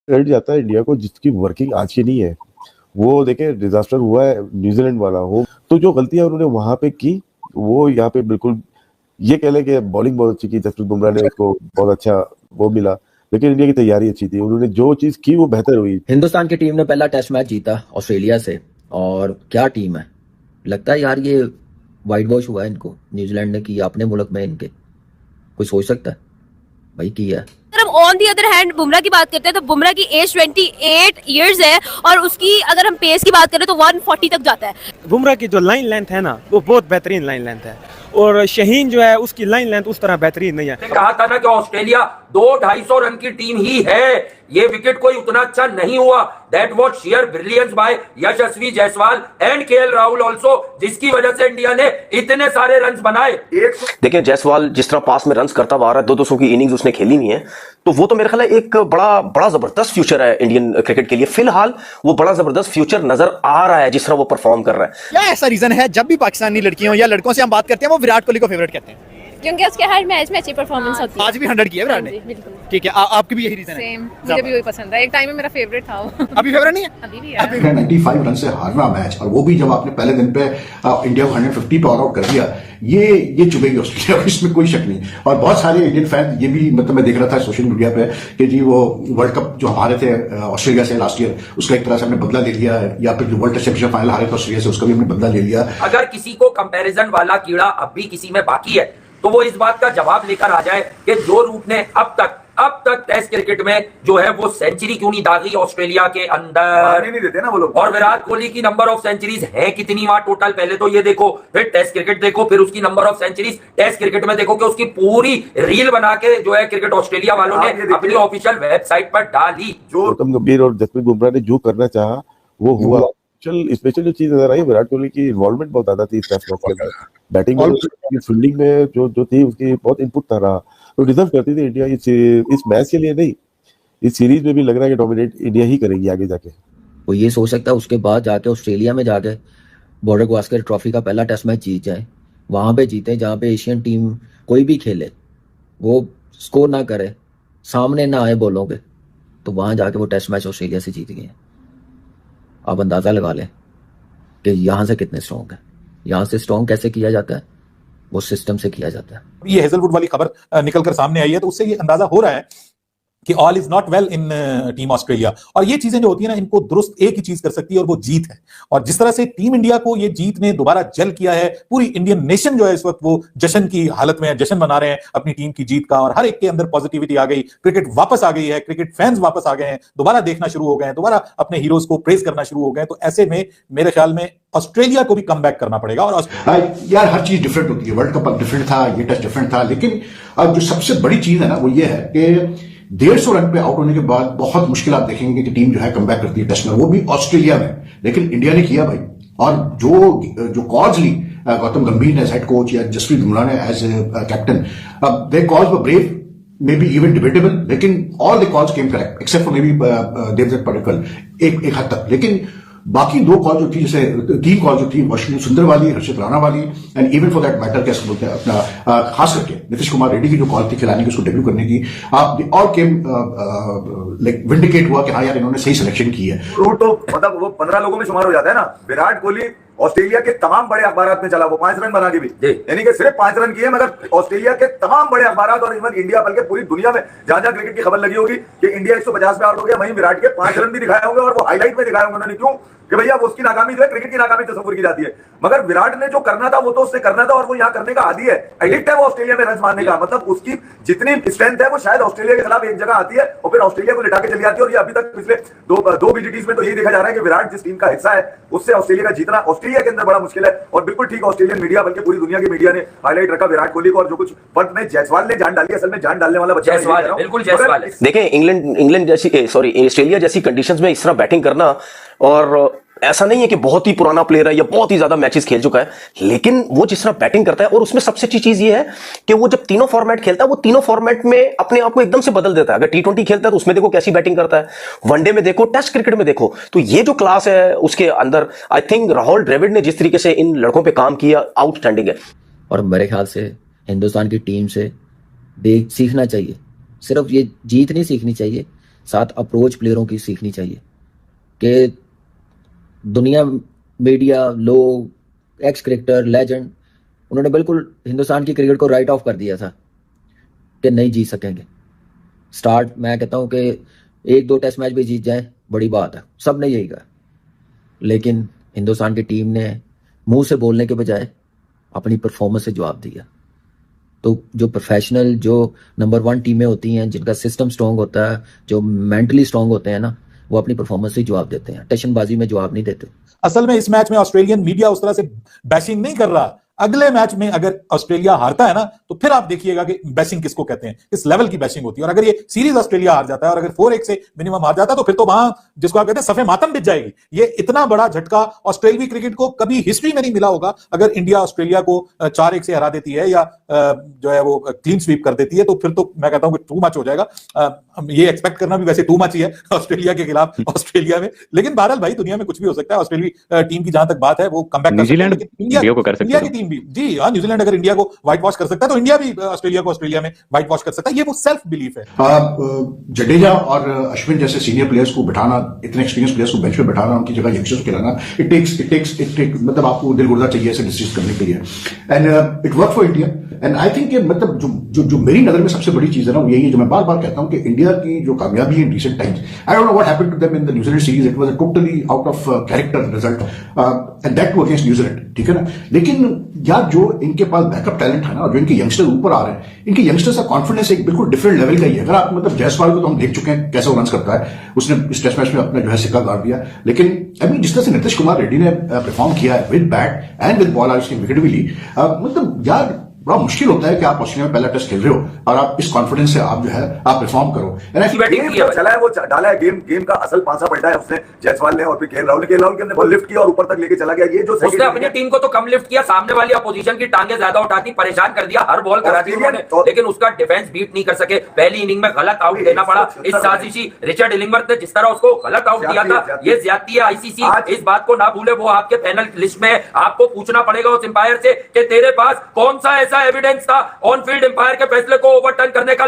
Red जाता है India को जिसकी वर्किंग आज की नहीं है। वो देखे डिजास्टर हुआ है न्यूजीलैंड वाला हो, तो जो गलतियां उन्होंने वहां पे की वो यहाँ पे बिल्कुल ये कह लें कि बॉलिंग बहुत अच्छी की, जसप्रीत बुमराह ने उसको बहुत अच्छा वो मिला, लेकिन इंडिया की तैयारी अच्छी थी, उन्होंने जो चीज की वो बेहतर हुई। हिंदुस्तान की टीम ने पहला टेस्ट मैच जीता ऑस्ट्रेलिया से, और क्या टीम है। लगता है यार ये वाइट वॉश हुआ है इनको, न्यूजीलैंड ने किया अपने मुल्क में इनके। कोई सोच सकता है भाई किया है। अगर हम on the other hand Bumrah की बात करते हैं तो बुमराह की एज 28 इयर्स है और उसकी अगर हम पेस की बात करें तो 140 तक जाता है। बुमराह की जो लाइन लेंथ है ना वो बहुत बेहतरीन लाइन लेंथ है, और शहीन जो है उसकी लाइन लेंथ उस तरह बेहतरीन नहीं है। कहा था ना कि ऑस्ट्रेलिया 200-250 रन की टीम ही है, ये विकेट कोई उतना अच्छा नहीं हुआ। That was sheer brilliance by Yashasvi Jaiswal and K L Rahul also, जिसकी वजह से इंडिया ने इतने सारे रन्स बनाए। देखिए जायसवाल जिस तरह पास में रन्स करता हुआ आ रहा है, 200 की इनिंग्स उसने खेली नहीं है, तो वो तो मेरे ख्याल है एक बड़ा जबरदस्त फ्यूचर है इंडियन क्रिकेट के लिए। फिलहाल वो बड़ा जबरदस्त फ्यूचर नजर आ रहा है जिस तरह वो परफॉर्म कर रहा है। क्या ऐसा रीजन है जब भी पाकिस्तानी लड़कियों या लड़कों से हम बात करते हैं वो विराट कोहली को फेवरेट कहते हैं? क्योंकि उसके हर मैच में अच्छी परफॉर्मेंस होती है। आज भी 100 किया विराट ने। बिल्कुल ठीक है, आपकी भी यही रीजन है? सेम, मुझे भी वही पसंद है। एक टाइम में मेरा फेवरेट था वो। अभी फेवरेट नहीं है? अभी भी है। 95 रन से हारना मैच, और वो भी जब आपने पहले दिन पे इंडिया को 150 पे ऑल आउट कर दिया, ये चुभेगी ऑस्ट्रेलिया को, इसमें कोई शक नहीं। और बहुत सारे इंडियन फैन ये भी, मतलब मैं देख रहा था सोशल मीडिया पे कि जी वो वर्ल्ड कप जो हारे थे ऑस्ट्रेलिया से लास्ट ईयर, उसका एक तरह से हमने बदला ले लिया है, या फिर जो वर्ल्ड टेस्ट चैंपियनशिप फाइनल हारे थे ऑस्ट्रेलिया से, उसका भी हमने बदला ले लिया। अगर किसी को कंपैरिजन वाला कीड़ा अब भी किसी में बाकी है तो वो इस बात का जवाब लेकर आ जाए कि जो रूट ने अब तक टेस्ट क्रिकेट में जो है वो सेंचुरी क्यों नहीं दागी ऑस्ट्रेलिया के अंदर। नहीं देते ना वो लोग। और विराट कोहली की नंबर ऑफ सेंचुरीज है कितनी वहां टोटल, पहले तो ये देखो, फिर टेस्ट क्रिकेट देखो, फिर उसकी number of centuries test cricket में देखो कि उसकी पूरी रील बना के जो है क्रिकेट ऑस्ट्रेलिया वालों ने अपनी ऑफिशियल वेबसाइट पर डाली। गौतम गंभीर और जसप्रीत बुमराह ने जो करना चाहा वो हुआ। स्पेशल जो चीज नजर आई, विराट कोहली की इन्वॉल्वमेंट बहुत ज्यादा थी इस टेस्ट मैच के अंदर। बैटिंग में, फील्डिंग में जो थी उसकी बहुत इनपुट था रहा, तो डिजर्व करती थी इंडिया इस मैच के लिए नहीं, इस सीरीज में भी लग रहा है कि डोमिनेट इंडिया ही करेगी आगे जाके। वो ये सोच सकता है उसके बाद जाके ऑस्ट्रेलिया में जाके बॉर्डर गवास्कर ट्रॉफी का पहला टेस्ट मैच जीत जाए, वहां पे जीते जहां पे एशियन टीम कोई भी खेले वो स्कोर ना करे, सामने ना आए बॉलों के, तो वहां जाके वो टेस्ट मैच ऑस्ट्रेलिया से जीत गए। आप अंदाजा लगा लें कि यहाँ से कितने स्ट्रॉन्ग है। यहाँ से स्ट्रॉन्ग कैसे किया जाता है, वो सिस्टम से किया जाता है। ये हेजलवुड वाली खबर निकलकर सामने आई है, तो उससे ये अंदाजा हो रहा है कि all is not well in team Australia. और ये चीजें जो होती है ना, इनको दुरुस्त एक ही चीज कर सकती है और वो जीत है। और जिस तरह से टीम इंडिया को ये जीत ने दोबारा जल किया है, पूरी इंडियन नेशन जो है इस वक्त वो जश्न की हालत में है, जश्न मना रहे हैं अपनी टीम की जीत का, और हर एक के अंदर पॉजिटिविटी आ गई, क्रिकेट वापस आ गई है, क्रिकेट फैंस वापस आ गए हैं, दोबारा देखना शुरू हो गए हैं, दोबारा अपने हीरोज को प्रेज करना शुरू हो गए हैं। तो ऐसे में मेरे ख्याल में ऑस्ट्रेलिया को भी कम बैक करना पड़ेगा। और यार हर चीज डिफरेंट होती है, वर्ल्ड कप डिफरेंट था, ये टेस्ट डिफरेंट था, लेकिन अब जो सबसे बड़ी चीज है ना वो ये है कि 150 रन पे आउट होने के बाद बहुत मुश्किल आप देखेंगे कि टीम जो है कमबैक करती है टेस्ट में, वो भी ऑस्ट्रेलिया में, लेकिन इंडिया ने किया भाई। और जो कॉल्स ली गौतम गंभीर ने एज हेड कोच या जसप्रीत बुमराह ने as captain, the calls were brave, maybe even debatable, लेकिन all the calls came correct except for maybe Devdutt Padikkal एक हद तक। लेकिन बाकी दो कॉल जो थी, जैसे 3 कॉल जो थी, वाशिंगटन सुंदर वाली, हर्षित राणा वाली, and even for that matter कैसे बोलते हैं अपना, खास करके नीतीश कुमार रेड्डी की जो कॉल थी खिलाने की, उसको डेब्यू करने की, आप और केम लाइक विंडिकेट हुआ कि हाँ यार इन्होंने सही सिलेक्शन की है। रूट तो मतलब वो 15 लोगों में शुमार हो जाता है ना। विराट कोहली ऑस्ट्रेलिया के तमाम बड़े अखबारात में चला, वो 5 रन बना के भी, यानी कि सिर्फ 5 रन किए, मगर ऑस्ट्रेलिया के तमाम बड़े अखबारात और इवन इंडिया बल्कि पूरी दुनिया में जहां जहां क्रिकेट की खबर लगी होगी कि इंडिया 150 पे आउट हो गया, वहीं विराट के 5 रन भी दिखाए होंगे, और वो हाईलाइट में दिखाए होंगे उन्होंने। क्यों कि भैया वो उसकी नाकामी जो है क्रिकेट की नाकामी तस्वीर की जाती है, मगर विराट ने जो करना था वो तो उसने करना था, और वो यहाँ करने का आदी है, एडिक्ट है वो ऑस्ट्रेलिया में रन मारने का। मतलब उसकी जितनी स्ट्रेंथ है वो शायद ऑस्ट्रेलिया के खिलाफ एक जगह आती है और फिर ऑस्ट्रेलिया को लिटा के चली जाती है। और ये अभी तक पिछले दो बीजीटीज में तो यही देखा जा रहा है कि विराट जिस टीम का हिस्सा है उससे ऑस्ट्रेलिया का जीतना ऑस्ट्रेलिया के अंदर बड़ा मुश्किल है। और बिल्कुल ठीक, ऑस्ट्रेलियन मीडिया बल्कि पूरी दुनिया की मीडिया ने हाईलाइट रखा विराट कोहली को, और जो कुछ वक्त में जायसवाल ने जान डाली, असल में जान डालने वाला बच्चा बिल्कुल जायसवाल। देखें इंग्लैंड जैसी ऑस्ट्रेलिया जैसी कंडीशंस में इस तरह बैटिंग करना, और ऐसा नहीं है कि बहुत ही पुराना प्लेयर है या बहुत ही ज्यादा मैचेस खेल चुका है, लेकिन वो जिस तरह बैटिंग करता है, और उसमें सबसे अच्छी चीज ये है कि वो जब तीनों फॉर्मेट खेलता है, वो तीनों फॉर्मेट में अपने आप को एकदम से बदल देता है। अगर T20 खेलता है तो उसमें देखो कैसी बैटिंग करता है, वनडे में देखो, टेस्ट क्रिकेट में देखो, तो ये जो क्लास है उसके अंदर, आई थिंक राहुल द्रविड़ ने जिस तरीके से इन लड़कों पर काम किया, आउटस्टैंडिंग है। और मेरे ख्याल से हिंदुस्तान की टीम से सीखना चाहिए, सिर्फ ये जीत नहीं सीखनी चाहिए, साथ अप्रोच प्लेयरों की सीखनी चाहिए कि दुनिया, मीडिया, लोग, एक्स क्रिकेटर, लेजेंड, उन्होंने बिल्कुल हिंदुस्तान की क्रिकेट को राइट ऑफ कर दिया था कि नहीं जीत सकेंगे। स्टार्ट मैं कहता हूं कि 1-2 टेस्ट मैच भी जीत जाए बड़ी बात है, सब ने यही कहा, लेकिन हिंदुस्तान की टीम ने मुंह से बोलने के बजाय अपनी परफॉर्मेंस से जवाब दिया। तो जो प्रोफेशनल, जो नंबर 1 टीमें होती हैं, जिनका सिस्टम स्ट्रांग होता है, जो मेंटली स्ट्रांग होते हैं ना, वो अपनी परफॉर्मेंस से जवाब देते हैं, टशनबाजी में जवाब नहीं देते। असल में इस मैच में ऑस्ट्रेलियन मीडिया उस तरह से बैशिंग नहीं कर रहा। अगले मैच में अगर ऑस्ट्रेलिया हारता है ना, तो फिर आप देखिएगा कि बैशिंग किसको कहते हैं, किस लेवल की बैशिंग होती है। और अगर ये सीरीज ऑस्ट्रेलिया हार जाता है और अगर 4-1 से मिनिमम हार जाता है, तो फिर तो वहां जिसको आप कहते हैं सफे मातम बिछ जाएगी। ये इतना बड़ा झटका ऑस्ट्रेलियाई क्रिकेट को कभी हिस्ट्री में नहीं मिला होगा। अगर इंडिया ऑस्ट्रेलिया को 4-1 से हरा देती है या जो है वो क्लीन स्वीप कर देती है, तो फिर तो मैं कहता हूं कि टू मच हो जाएगा। ये एक्सपेक्ट करना भी वैसे टू मच ही है ऑस्ट्रेलिया के खिलाफ ऑस्ट्रेलिया में। लेकिन बहरहाल भाई, दुनिया में कुछ भी हो सकता है। ऑस्ट्रेलिया टीम की जहां तक बात है, वो कमबैक कर सकती है, लेकिन इंडिया की टीम भी, जी हाँ, न्यूजीलैंड अगर इंडिया को व्हाइट वॉश कर सकता है, तो इंडिया भी ऑस्ट्रेलिया को ऑस्ट्रेलिया में व्हाइट वॉश कर सकता है। ये वो सेल्फ बिलीफ है। जडेजा और अश्विन जैसे सीनियर प्लेयर्स को बिठाना, इतने एक्सपीरियंस प्लेयर्स को बेंच पे बिठाना, उनकी जगह यंगस्टर्स को खिलाना, इट टेक्स मतलब आपको दिल गुर्दा चाहिए ऐसे डिसीजन करने के लिए। And it work for India. And I think मतलब जो मेरी नजर में सबसे बड़ी चीज है ना, वो यही है जो मैं बार बार कहता हूं कि इंडिया की जो कामयाबी है in recent times, I don't know what happened to them in the New Zealand series, it was a totally out of character result, and that too against New Zealand, ठीक है ना। लेकिन यार जो इनके पास बैकअप टैलेंट है ना, और जो इनके यंगस्टर ऊपर आ रहे हैं, इनके यंगस्टर्स का कॉन्फिडेंस एक बिल्कुल डिफरेंट लेवल का ही है। अगर आप मतलब जयसवाल को तो हम देख चुके हैं कैसे वो रन करता है, उसने इस टेस्ट मैच में अपना जो है सिक्का गाड़ दिया। लेकिन आई मीन जिस तरह से नीतीश कुमार रेड्डी ने परफॉर्म किया है with bat and with ball, उसने विकेट भी ली, मतलब यार बड़ा मुश्किल होता है कि आप ऑस्ट्रेलिया में पहला टेस्ट खेल रहे हो और आप इस कॉन्फिडेंस से आप जो है आप परफॉर्म करो। चला है वो डाला है, गेम का असल पासा पलटा है उसने, जायसवाल ने और फिर केएल राहुल के हमने बॉल लिफ्ट किया और ऊपर तक लेके चला गया। ये जो उसने अपनी टीम को तो कम लिफ्ट किया, सामने वाली अपोजिशन की टांगे ज्यादा उठाती, परेशान कर दिया, हर बॉल करा दी उन्होंने, लेकिन उसका डिफेंस बीट नहीं कर सके। पहली इनिंग में गलत आउट देना पड़ा। इस साजिशी रिचर्ड इलिंगवर्थ ने जिस तरह उसको गलत आउट दिया था, ये ज्यादती है। आईसीसी इस बात को ना भूले, वो आपके पैनल लिस्ट में आपको पूछना पड़ेगा उस एम्पायर से कि तेरे पास कौन सा ऐसा एविडेंस था ऑन फील्ड एम्पायर के फैसले को ओवरटर्न करने का।